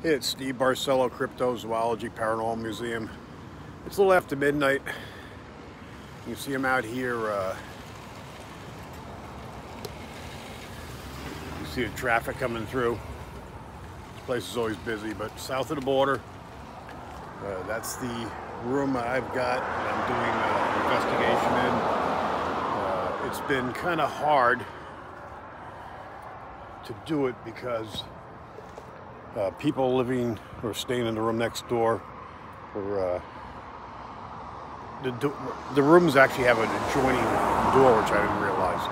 It's Steve Barcelo, Cryptozoology Paranormal Museum. It's a little after midnight. You can see him out here. You see the traffic coming through. This place is always busy, but south of the border, that's the room I've got that I'm doing an investigation in. It's been kind of hard to do it because people living or staying in the room next door, or the rooms actually have an adjoining door, which I didn't realize,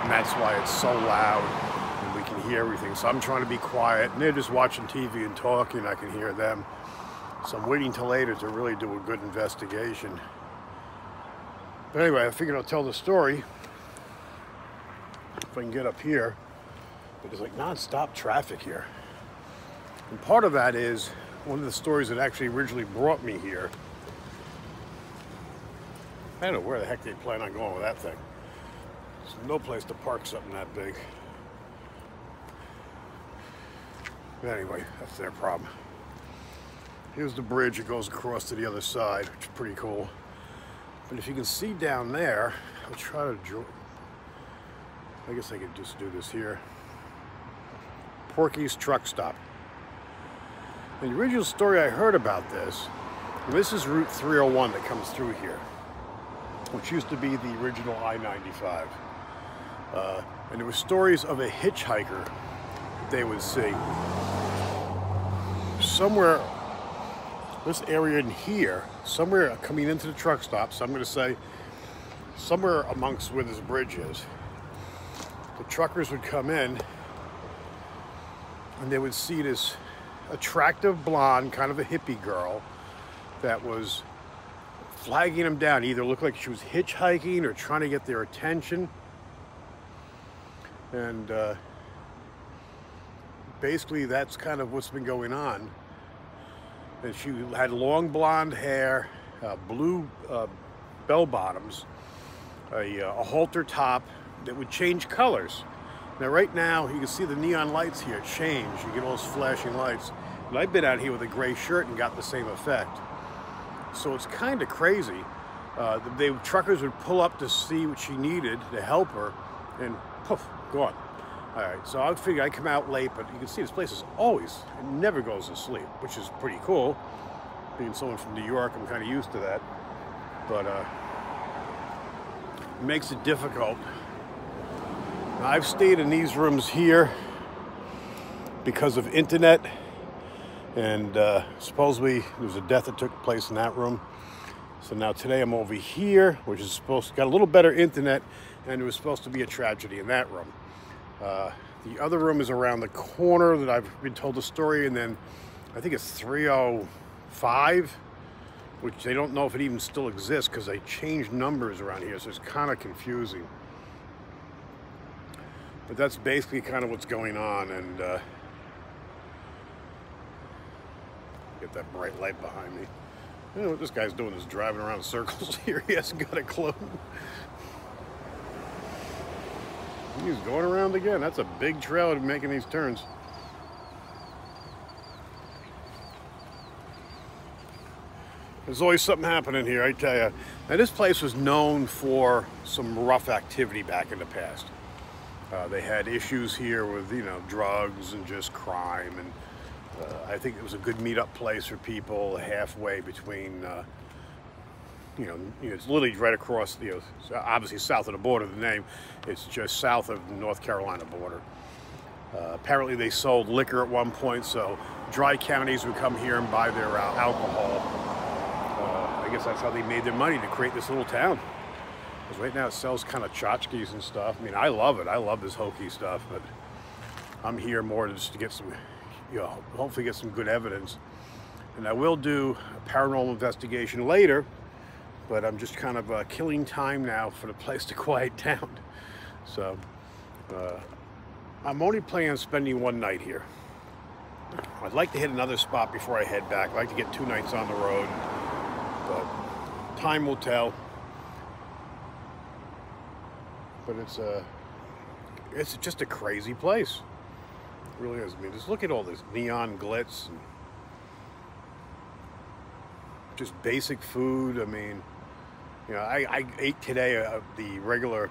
and that's why it's so loud and we can hear everything. So I'm trying to be quiet, and they're just watching TV and talking. I can hear them, so I'm waiting till later to really do a good investigation. But anyway, I figured I'll tell the story if I can get up here. But there's like non-stop traffic here. And part of that is one of the stories that actually originally brought me here. I don't know where the heck they plan on going with that thing. There's no place to park something that big. But anyway, that's their problem. Here's the bridge that goes across to the other side, which is pretty cool. But if you can see down there, I'll try to draw. I guess I could just do this here. Porky's Truck Stop. The original story I heard about this, and this is Route 301 that comes through here, which used to be the original I-95. And there were stories of a hitchhiker they would see. Somewhere, this area in here, somewhere coming into the truck stop, so I'm going to say somewhere amongst where this bridge is, the truckers would come in and they would see this attractive blonde, kind of a hippie girl that was flagging them down. Either looked like she was hitchhiking or trying to get their attention. And basically that's kind of what's been going on. And she had long blonde hair, blue bell bottoms, a halter top that would change colors. Now right now, you can see the neon lights here change. You get all those flashing lights. And I've been out here with a gray shirt and got the same effect. So it's kind of crazy. The truckers would pull up to see what she needed to help her, and poof, gone. All right, so I figure I come out late, but you can see this place is always, it never goes to sleep, which is pretty cool. Being someone from New York, I'm kind of used to that. But it makes it difficult. Now, I've stayed in these rooms here because of internet, and supposedly there was a death that took place in that room. So now today I'm over here, which is supposed to got a little better internet, and there was supposed to be a tragedy in that room. The other room is around the corner that I've been told the story, and then I think it's 305, which they don't know if it even still exists because they changed numbers around here, so it's kind of confusing. But that's basically kind of what's going on, and get that bright light behind me. You know what this guy's doing is driving around in circles here. He hasn't got a clue. He's going around again. That's a big trailer making these turns. There's always something happening here, I tell you. Now, this place was known for some rough activity back in the past. They had issues here with, you know, drugs and just crime, and I think it was a good meetup place for people halfway between, you know, it's literally right across, you know, obviously south of the border, the name. It's just south of the North Carolina border. Apparently they sold liquor at one point, so dry counties would come here and buy their alcohol. I guess that's how they made their money, to create this little town. Because right now it sells kind of tchotchkes and stuff. I mean, I love it. I love this hokey stuff, but I'm here more just to get some, you know, hopefully get some good evidence. And I will do a paranormal investigation later, but I'm just kind of killing time now for the place to quiet down. So I'm only planning on spending one night here. I'd like to hit another spot before I head back. I'd like to get 2 nights on the road, but time will tell. But it's just a crazy place. It really is. I mean, just look at all this neon glitz and just basic food. I mean, you know, I ate today the regular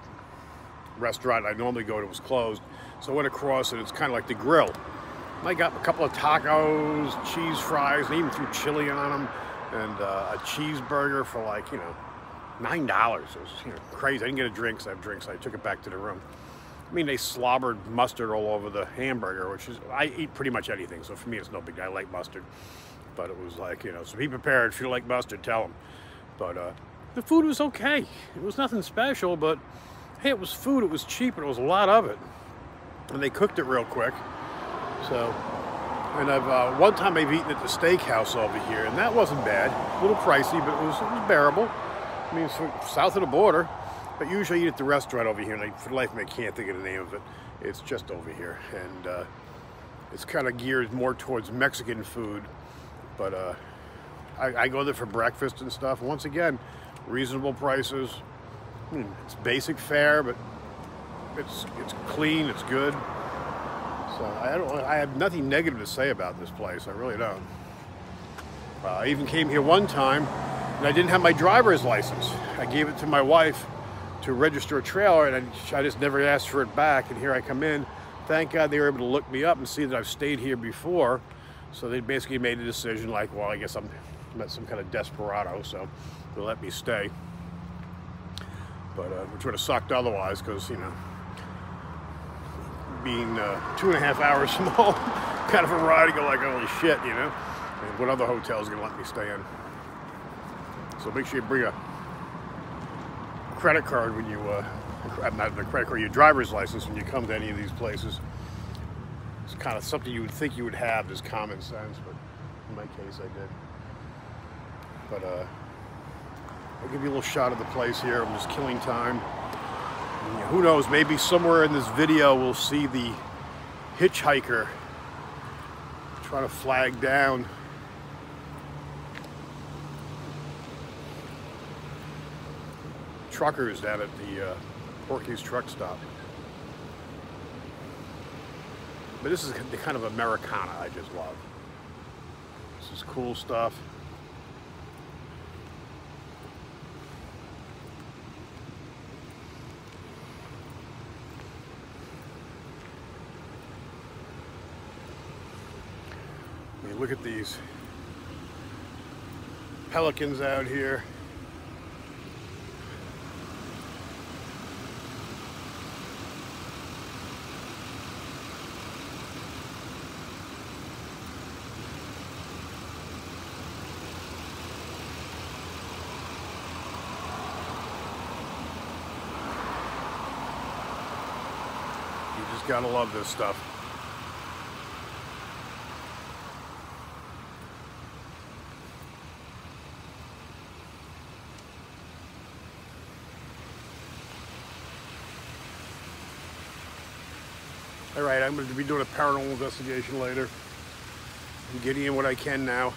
restaurant I normally go to was closed, so I went across and it's kind of like the grill. I got a couple of tacos, cheese fries, and even threw chili on them, and a cheeseburger for like, you know, $9. It was, you know, crazy. I didn't get a drink, so I have drinks. So I took it back to the room. I mean, they slobbered mustard all over the hamburger, which is, I eat pretty much anything, so for me it's no big deal. I like mustard, but it was like, you know, so be prepared. If you like mustard, tell them. But the food was okay. It was nothing special, but hey, it was food. It was cheap, and it was a lot of it, and they cooked it real quick. So, and one time I've eaten at the steakhouse over here, and that wasn't bad. A little pricey, but it was bearable. I mean, it's south of the border, but usually I eat at the restaurant over here, and for the life of me, I can't think of the name of it. It's just over here, and it's kind of geared more towards Mexican food, but I go there for breakfast and stuff. Once again, reasonable prices. It's basic fare, but it's clean, it's good. So I have nothing negative to say about this place. I really don't. I even came here one time and I didn't have my driver's license. I gave it to my wife to register a trailer, and I just never asked for it back. And here I come in. Thank God they were able to look me up and see that I've stayed here before. So they basically made a decision like, well, I guess I'm some kind of desperado, so they let me stay. But which would have sucked otherwise, because, you know, being 2.5 hours from home, kind of a ride, you go like, holy shit, you know. And what other hotel is going to let me stay in? So make sure you bring a credit card when you, not the credit card, your driver's license when you come to any of these places. It's kind of something you would think you would have, as common sense, but in my case I did. But I'll give you a little shot of the place here. I'm just killing time. And, who knows, maybe somewhere in this video we'll see the hitchhiker trying to flag down truckers down at the Porky's truck stop. But this is the kind of Americana I just love. This is cool stuff. I mean, look at these pelicans out here. You just gotta love this stuff. All right, I'm going to be doing a paranormal investigation later. I'm getting in what I can now.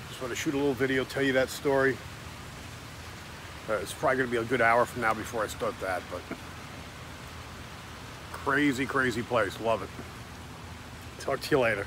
Just want to shoot a little video, tell you that story. It's probably going to be a good hour from now before I start that, but crazy, crazy place. Love it. Talk to you later.